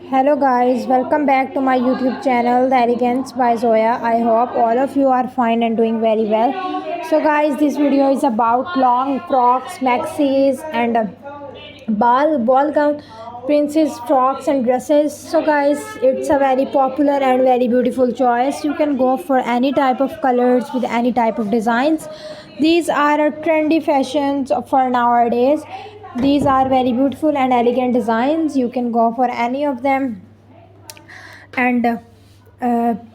Hello guys, welcome back to my YouTube channel The Elegance by Zoya. I hope all of you are fine and doing very well. So guys, this video is about long frocks, maxis and ball gown, princess frocks and dresses. So guys, it's a very popular and very beautiful choice. You can go for any type of colors with any type of designs. These are trendy fashions for nowadays. These are very beautiful and elegant designs. You can go for any of them. And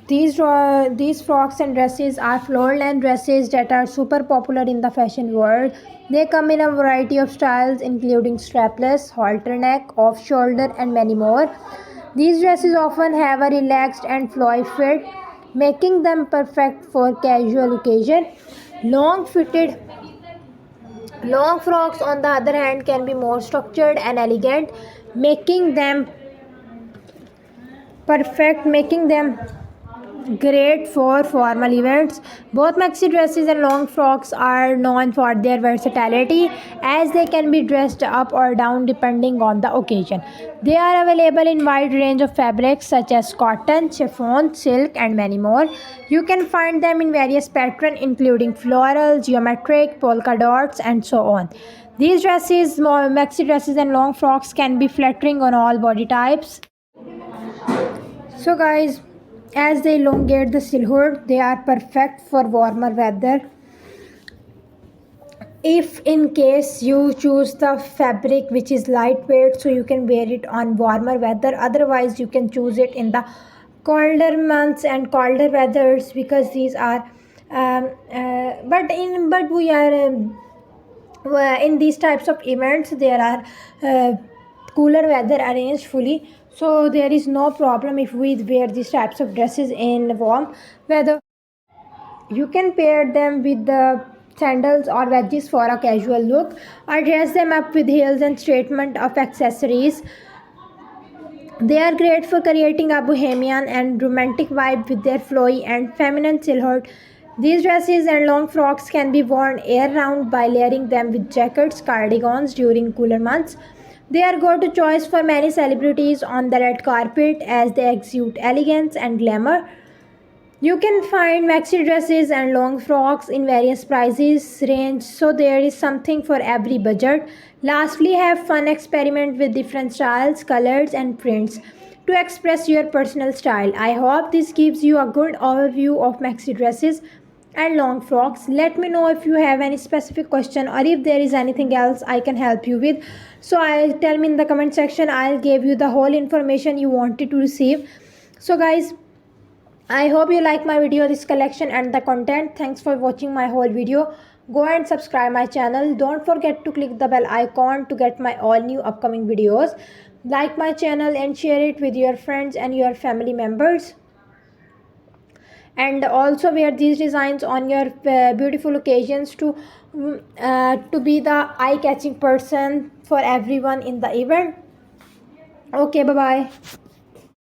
these frocks and dresses are floor length dresses that are super popular in the fashion world. They come in a variety of styles including strapless, halter neck, off shoulder and many more. These dresses often have a relaxed and flowy fit, making them perfect for casual occasion. long fitted Long frocks, on the other hand, can be more structured and elegant, making them great for formal events. Both maxi dresses and long frocks are known for their versatility, as they can be dressed up or down depending on the occasion. They are available in wide range of fabrics such as cotton, chiffon, silk and many more. You can find them in various patterns including floral, geometric, polka dots and so on. These maxi dresses and long frocks can be flattering on all body types. So guys, as they elongate the silhouette, they are perfect for warmer weather. If in case you choose the fabric which is lightweight, so you can wear it on warmer weather. Otherwise, you can choose it in the colder months and colder weathers, because these are. But we are in these types of events. There are cooler weather arranged fully, so there is no problem if we wear these types of dresses in warm weather. You can pair them with the sandals or wedges for a casual look, or dress them up with heels and statement of accessories. They are great for creating a bohemian and romantic vibe with their flowy and feminine silhouette. These dresses and long frocks can be worn year-round by layering them with jackets, cardigans during cooler months. They are go-to choice for many celebrities on the red carpet, as they exude elegance and glamour. You can find maxi dresses and long frocks in various prices range, so there is something for every budget. Lastly, have fun, experiment with different styles, colors and prints to express your personal style. I hope this gives you a good overview of maxi dresses and long frocks. Let me know if you have any specific question, or if there is anything else I can help you with. So I'll tell me in the comment section. I'll give you the whole information you wanted to receive. So guys, I hope you like my video, this collection and the content. Thanks for watching my whole video. Go and subscribe my channel. Don't forget to click the bell icon to get my all new upcoming videos. Like my channel and share it with your friends and your family members. And also wear these designs on your beautiful occasions to be the eye-catching person for everyone in the event. Okay, bye bye.